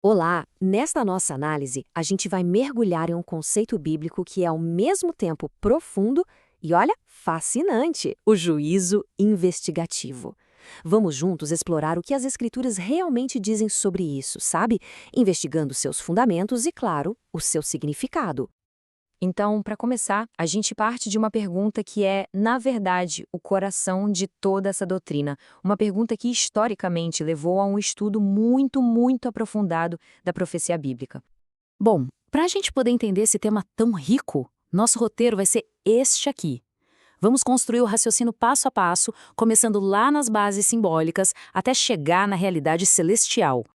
Olá! Nesta nossa análise, a gente vai mergulhar em um conceito bíblico que é ao mesmo tempo profundo e, olha, fascinante: o juízo investigativo. Vamos juntos explorar o que as Escrituras realmente dizem sobre isso, sabe? Investigando seus fundamentos e, claro, o seu significado. Então, para começar, a gente parte de uma pergunta que é, na verdade, o coração de toda essa doutrina. Uma pergunta que, historicamente, levou a um estudo muito aprofundado da profecia bíblica. Bom, para a gente poder entender esse tema tão rico, nosso roteiro vai ser este aqui. Vamos construir o raciocínio passo a passo, começando lá nas bases simbólicas até chegar na realidade celestial.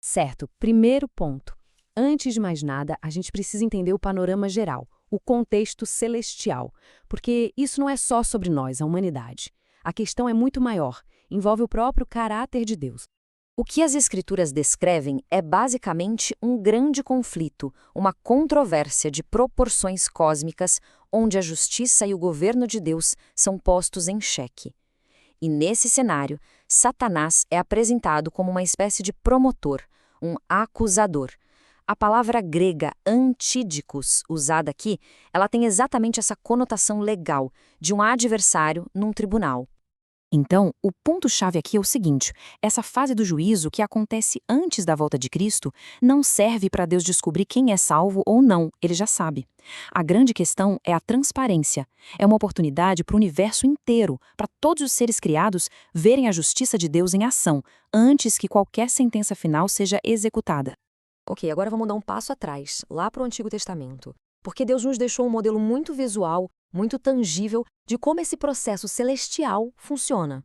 Certo, primeiro ponto. Antes de mais nada, a gente precisa entender o panorama geral, o contexto celestial, porque isso não é só sobre nós, a humanidade. A questão é muito maior, envolve o próprio caráter de Deus. O que as Escrituras descrevem é basicamente um grande conflito, uma controvérsia de proporções cósmicas, onde a justiça e o governo de Deus são postos em xeque. E nesse cenário, Satanás é apresentado como uma espécie de promotor, um acusador. A palavra grega antídicos, usada aqui, ela tem exatamente essa conotação legal, de um adversário num tribunal. Então, o ponto-chave aqui é o seguinte: essa fase do juízo que acontece antes da volta de Cristo não serve para Deus descobrir quem é salvo ou não, ele já sabe. A grande questão é a transparência. É uma oportunidade para o universo inteiro, para todos os seres criados verem a justiça de Deus em ação, antes que qualquer sentença final seja executada. Ok, agora vamos dar um passo atrás, lá para o Antigo Testamento. Porque Deus nos deixou um modelo muito visual, muito tangível, de como esse processo celestial funciona.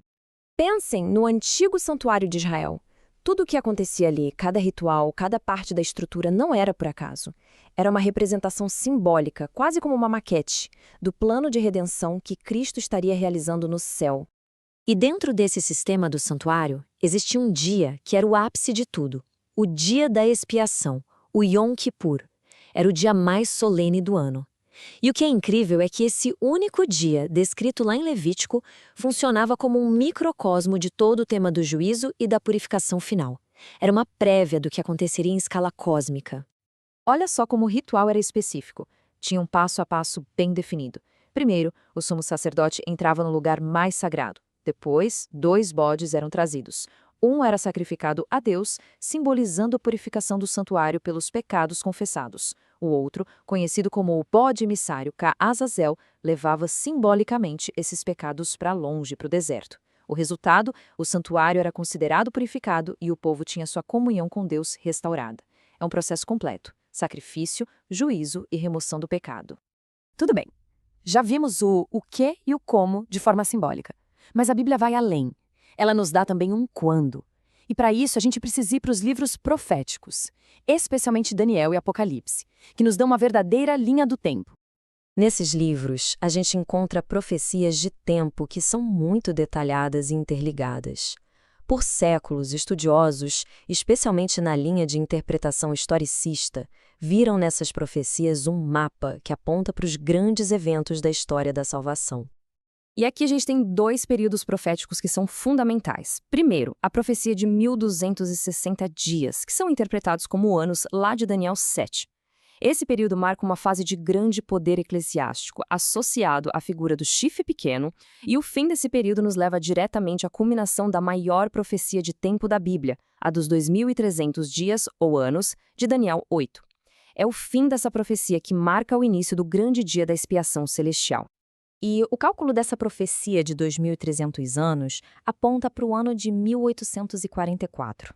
Pensem no antigo santuário de Israel. Tudo o que acontecia ali, cada ritual, cada parte da estrutura não era por acaso. Era uma representação simbólica, quase como uma maquete, do plano de redenção que Cristo estaria realizando no céu. E dentro desse sistema do santuário, existia um dia que era o ápice de tudo. O dia da expiação, o Yom Kippur. Era o dia mais solene do ano. E o que é incrível é que esse único dia, descrito lá em Levítico, funcionava como um microcosmo de todo o tema do juízo e da purificação final. Era uma prévia do que aconteceria em escala cósmica. Olha só como o ritual era específico. Tinha um passo a passo bem definido. Primeiro, o sumo sacerdote entrava no lugar mais sagrado. Depois, 2 bodes eram trazidos. Um era sacrificado a Deus, simbolizando a purificação do santuário pelos pecados confessados. O outro, conhecido como o bode emissário Ca-Azazel, levava simbolicamente esses pecados para longe, para o deserto. O resultado, o santuário era considerado purificado e o povo tinha sua comunhão com Deus restaurada. É um processo completo: sacrifício, juízo e remoção do pecado. Tudo bem. Já vimos o que e o como de forma simbólica. Mas a Bíblia vai além. Ela nos dá também um quando. E para isso a gente precisa ir para os livros proféticos, especialmente Daniel e Apocalipse, que nos dão uma verdadeira linha do tempo. Nesses livros, a gente encontra profecias de tempo que são muito detalhadas e interligadas. Por séculos, estudiosos, especialmente na linha de interpretação historicista, viram nessas profecias um mapa que aponta para os grandes eventos da história da salvação. E aqui a gente tem 2 períodos proféticos que são fundamentais. Primeiro, a profecia de 1260 dias, que são interpretados como anos lá de Daniel 7. Esse período marca uma fase de grande poder eclesiástico associado à figura do chifre pequeno, e o fim desse período nos leva diretamente à culminação da maior profecia de tempo da Bíblia, a dos 2300 dias ou anos de Daniel 8. É o fim dessa profecia que marca o início do grande dia da expiação celestial. E o cálculo dessa profecia de 2.300 anos aponta para o ano de 1844.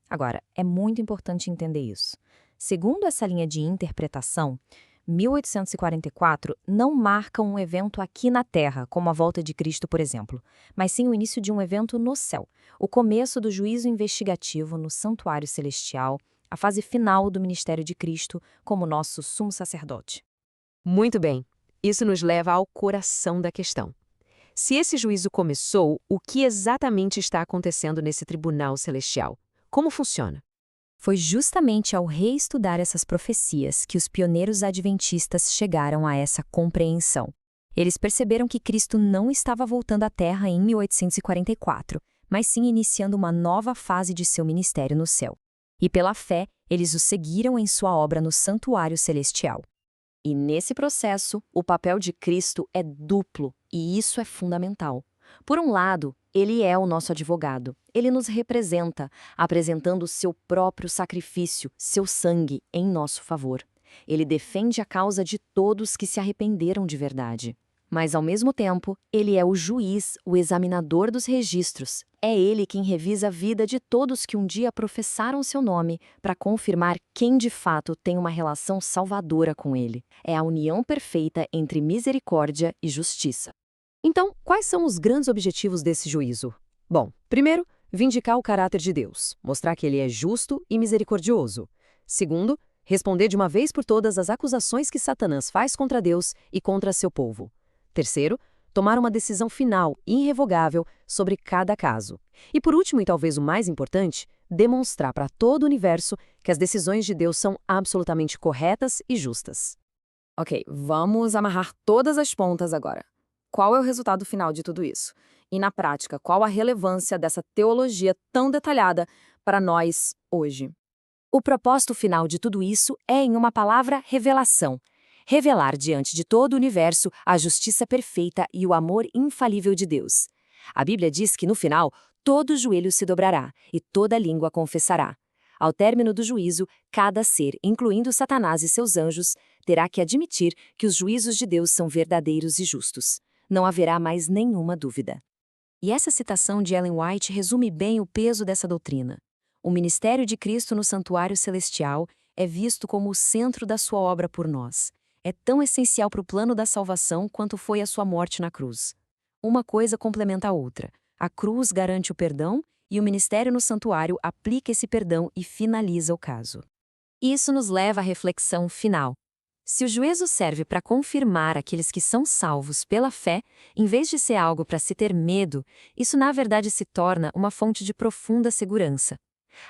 Agora, é muito importante entender isso. Segundo essa linha de interpretação, 1844 não marca um evento aqui na Terra, como a volta de Cristo, por exemplo, mas sim o início de um evento no céu, o começo do juízo investigativo no santuário celestial, a fase final do ministério de Cristo como nosso sumo sacerdote. Muito bem. Isso nos leva ao coração da questão. Se esse juízo começou, o que exatamente está acontecendo nesse tribunal celestial? Como funciona? Foi justamente ao reestudar essas profecias que os pioneiros adventistas chegaram a essa compreensão. Eles perceberam que Cristo não estava voltando à Terra em 1844, mas sim iniciando uma nova fase de seu ministério no céu. E pela fé, eles o seguiram em sua obra no santuário celestial. E nesse processo, o papel de Cristo é duplo, e isso é fundamental. Por um lado, ele é o nosso advogado. Ele nos representa, apresentando o seu próprio sacrifício, seu sangue, em nosso favor. Ele defende a causa de todos que se arrependeram de verdade. Mas, ao mesmo tempo, ele é o juiz, o examinador dos registros. É ele quem revisa a vida de todos que um dia professaram seu nome para confirmar quem de fato tem uma relação salvadora com ele. É a união perfeita entre misericórdia e justiça. Então, quais são os grandes objetivos desse juízo? Bom, primeiro, vindicar o caráter de Deus, mostrar que ele é justo e misericordioso. Segundo, responder de uma vez por todas as acusações que Satanás faz contra Deus e contra seu povo. Terceiro, tomar uma decisão final e irrevogável sobre cada caso. E por último, e talvez o mais importante, demonstrar para todo o universo que as decisões de Deus são absolutamente corretas e justas. Ok, vamos amarrar todas as pontas agora. Qual é o resultado final de tudo isso? E na prática, qual a relevância dessa teologia tão detalhada para nós hoje? O propósito final de tudo isso é, em uma palavra, revelação. Revelar diante de todo o universo a justiça perfeita e o amor infalível de Deus. A Bíblia diz que, no final, todo joelho se dobrará e toda língua confessará. Ao término do juízo, cada ser, incluindo Satanás e seus anjos, terá que admitir que os juízos de Deus são verdadeiros e justos. Não haverá mais nenhuma dúvida. E essa citação de Ellen White resume bem o peso dessa doutrina. O ministério de Cristo no santuário celestial é visto como o centro da sua obra por nós. É tão essencial para o plano da salvação quanto foi a sua morte na cruz. Uma coisa complementa a outra. A cruz garante o perdão e o ministério no santuário aplica esse perdão e finaliza o caso. Isso nos leva à reflexão final. Se o juízo serve para confirmar aqueles que são salvos pela fé, em vez de ser algo para se ter medo, isso na verdade se torna uma fonte de profunda segurança.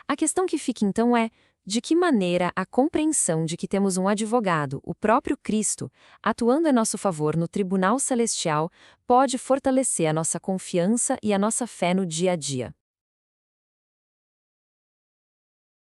A questão que fica então é: de que maneira a compreensão de que temos um advogado, o próprio Cristo, atuando em nosso favor no tribunal celestial, pode fortalecer a nossa confiança e a nossa fé no dia a dia?